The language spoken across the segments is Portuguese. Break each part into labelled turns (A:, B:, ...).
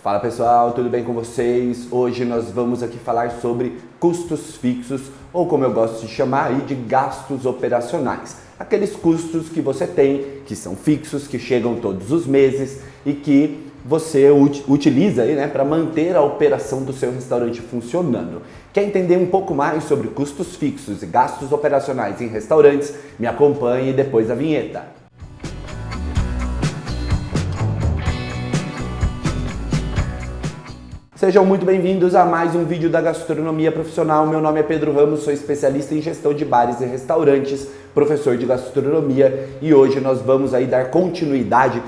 A: Fala pessoal, tudo bem com vocês? Hoje nós vamos aqui falar sobre custos fixos, ou como eu gosto de chamar aí, de gastos operacionais. Aqueles custos que você tem, que são fixos, que chegam todos os meses e que você utiliza aí, né, para manter a operação do seu restaurante funcionando. Quer entender um pouco mais sobre custos fixos e gastos operacionais em restaurantes? Me acompanhe depois da vinheta. Sejam muito bem-vindos a mais um vídeo da Gastronomia Profissional. Meu nome é Pedro Ramos, sou especialista em gestão de bares e restaurantes, professor de gastronomia, e hoje nós vamos aí dar continuidade.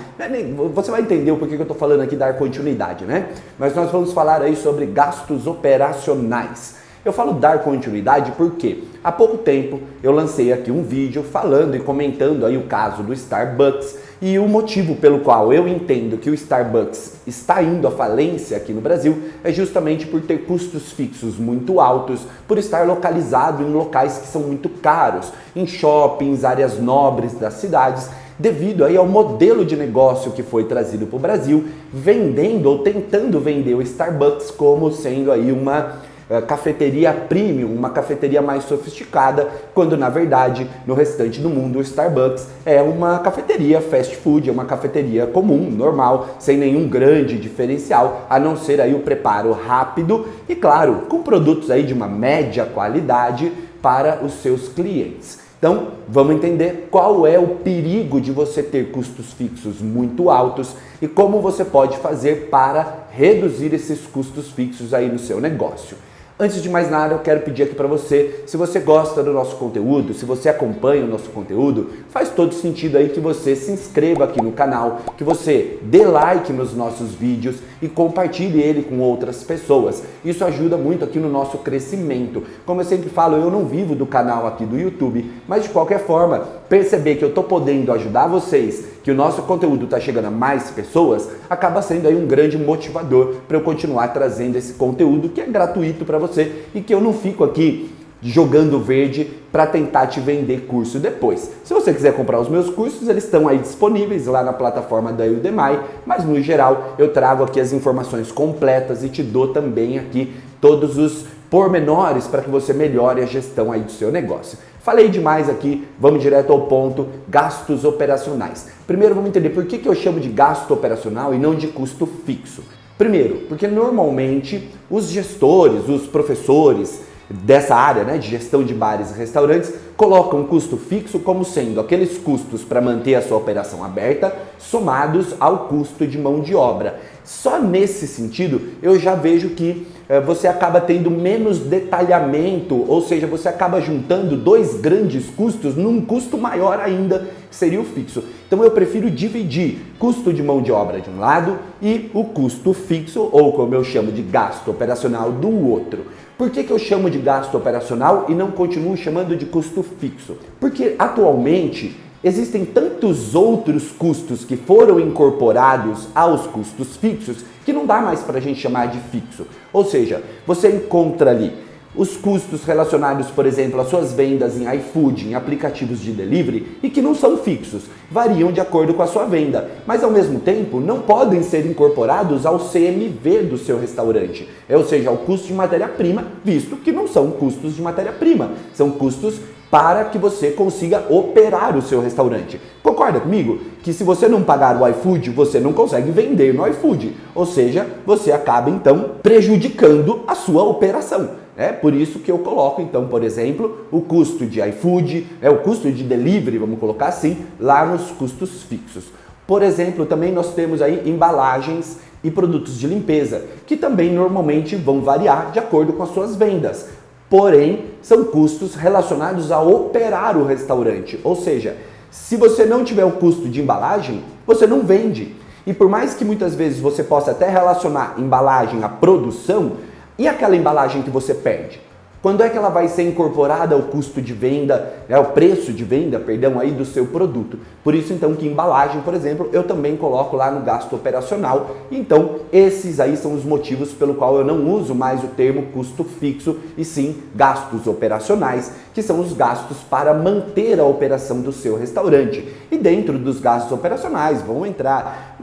A: Você vai entender o porquê que eu estou falando aqui dar continuidade, né? Mas nós vamos falar aí sobre gastos operacionais. Eu falo dar continuidade porque há pouco tempo eu lancei aqui um vídeo falando e comentando aí o caso do Starbucks e o motivo pelo qual eu entendo que o Starbucks está indo à falência aqui no Brasil é justamente por ter custos fixos muito altos, por estar localizado em locais que são muito caros, em shoppings, áreas nobres das cidades, devido aí ao modelo de negócio que foi trazido para o Brasil, vendendo ou tentando vender o Starbucks como sendo aí uma cafeteria premium, uma cafeteria mais sofisticada, quando na verdade no restante do mundo o Starbucks é uma cafeteria fast food, é uma cafeteria comum, normal, sem nenhum grande diferencial, a não ser aí o preparo rápido e claro, com produtos aí de uma média qualidade para os seus clientes. Então, vamos entender qual é o perigo de você ter custos fixos muito altos e como você pode fazer para reduzir esses custos fixos aí no seu negócio. Antes de mais nada, eu quero pedir aqui para você, se você gosta do nosso conteúdo, se você acompanha o nosso conteúdo, faz todo sentido aí que você se inscreva aqui no canal, que você dê like nos nossos vídeos e compartilhe ele com outras pessoas. Isso ajuda muito aqui no nosso crescimento. Como eu sempre falo, eu não vivo do canal aqui do YouTube, mas de qualquer forma, perceber que eu estou podendo ajudar vocês, que o nosso conteúdo está chegando a mais pessoas, acaba sendo aí um grande motivador para eu continuar trazendo esse conteúdo que é gratuito para você e que eu não fico aqui jogando verde para tentar te vender curso depois. Se você quiser comprar os meus cursos, eles estão aí disponíveis lá na plataforma da Udemy, mas no geral eu trago aqui as informações completas e te dou também aqui todos os pormenores para que você melhore a gestão aí do seu negócio. Falei demais aqui, vamos direto ao ponto, gastos operacionais. Primeiro vamos entender por que eu chamo de gasto operacional e não de custo fixo. Primeiro, porque normalmente os gestores, os professores dessa área, né, de gestão de bares e restaurantes, colocam custo fixo como sendo aqueles custos para manter a sua operação aberta, somados ao custo de mão de obra. Só nesse sentido eu já vejo que você acaba tendo menos detalhamento, ou seja, você acaba juntando dois grandes custos num custo maior ainda, que seria o fixo. Então eu prefiro dividir custo de mão de obra de um lado e o custo fixo, ou como eu chamo de gasto operacional, do outro. Por que eu chamo de gasto operacional e não continuo chamando de custo fixo? Porque atualmente existem tantos outros custos que foram incorporados aos custos fixos que não dá mais para a gente chamar de fixo. Ou seja, você encontra ali os custos relacionados, por exemplo, às suas vendas em iFood, em aplicativos de delivery, e que não são fixos, variam de acordo com a sua venda, mas ao mesmo tempo não podem ser incorporados ao CMV do seu restaurante, ou seja, ao custo de matéria-prima, visto que não são custos de matéria-prima, são custos para que você consiga operar o seu restaurante. Concorda comigo? Que se você não pagar o iFood, você não consegue vender no iFood, ou seja, você acaba então prejudicando a sua operação. É por isso que eu coloco, então, por exemplo, o custo de iFood, o custo de delivery, vamos colocar assim, lá nos custos fixos. Por exemplo, também nós temos aí embalagens e produtos de limpeza, que também normalmente vão variar de acordo com as suas vendas. Porém, são custos relacionados a operar o restaurante. Ou seja, se você não tiver o custo de embalagem, você não vende. E por mais que muitas vezes você possa até relacionar embalagem à produção, e aquela embalagem que você perde? Quando é que ela vai ser incorporada ao custo de venda, ao preço de venda, perdão, aí do seu produto? Por isso então que embalagem, por exemplo, eu também coloco lá no gasto operacional. Então esses aí são os motivos pelo qual eu não uso mais o termo custo fixo e sim gastos operacionais, que são os gastos para manter a operação do seu restaurante. E dentro dos gastos operacionais vão entrar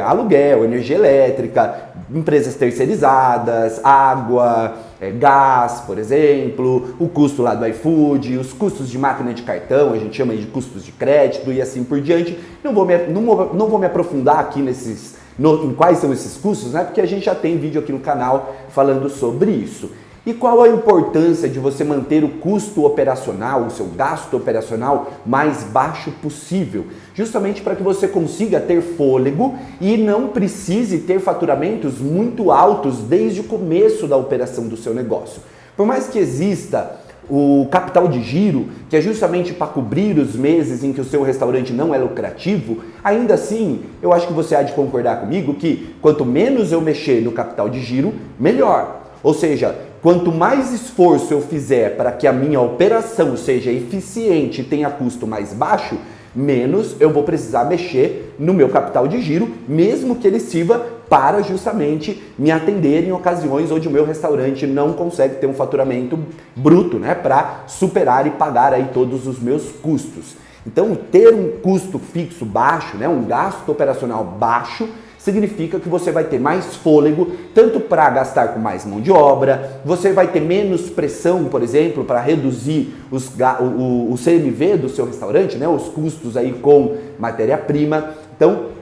A: aluguel, energia elétrica, empresas terceirizadas, água, gás, por exemplo, o custo lá do iFood, os custos de máquina de cartão, a gente chama de custos de crédito e assim por diante. Não vou me aprofundar aqui em quais são esses custos, né? Porque a gente já tem vídeo aqui no canal falando sobre isso. E qual a importância de você manter o custo operacional, o seu gasto operacional mais baixo possível? Justamente para que você consiga ter fôlego e não precise ter faturamentos muito altos desde o começo da operação do seu negócio. Por mais que exista o capital de giro, que é justamente para cobrir os meses em que o seu restaurante não é lucrativo, ainda assim, eu acho que você há de concordar comigo que quanto menos eu mexer no capital de giro, melhor. Ou seja, quanto mais esforço eu fizer para que a minha operação seja eficiente e tenha custo mais baixo, menos eu vou precisar mexer no meu capital de giro, mesmo que ele sirva para justamente me atender em ocasiões onde o meu restaurante não consegue ter um faturamento bruto, né, para superar e pagar aí todos os meus custos. Então, ter um custo fixo baixo, né, um gasto operacional baixo, significa que você vai ter mais fôlego, tanto para gastar com mais mão de obra, você vai ter menos pressão, por exemplo, para reduzir o CMV do seu restaurante, né, os custos aí com matéria-prima. Então,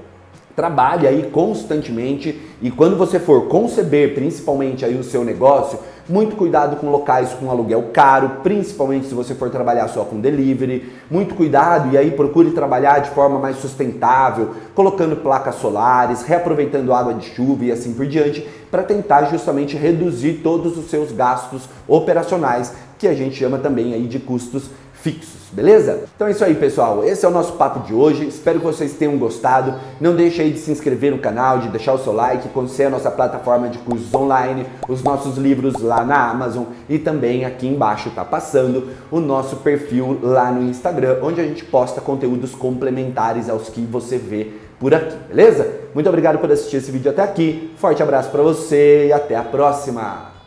A: trabalhe aí constantemente e quando você for conceber principalmente aí o seu negócio, muito cuidado com locais com aluguel caro, principalmente se você for trabalhar só com delivery, muito cuidado e aí procure trabalhar de forma mais sustentável, colocando placas solares, reaproveitando água de chuva e assim por diante, para tentar justamente reduzir todos os seus gastos operacionais, que a gente chama também aí de custos fixos, beleza? Então é isso aí, pessoal. Esse é o nosso papo de hoje. Espero que vocês tenham gostado. Não deixe aí de se inscrever no canal, de deixar o seu like, conhecer a nossa plataforma de cursos online, os nossos livros lá na Amazon e também aqui embaixo tá passando o nosso perfil lá no Instagram, onde a gente posta conteúdos complementares aos que você vê por aqui, beleza? Muito obrigado por assistir esse vídeo até aqui. Forte abraço para você e até a próxima!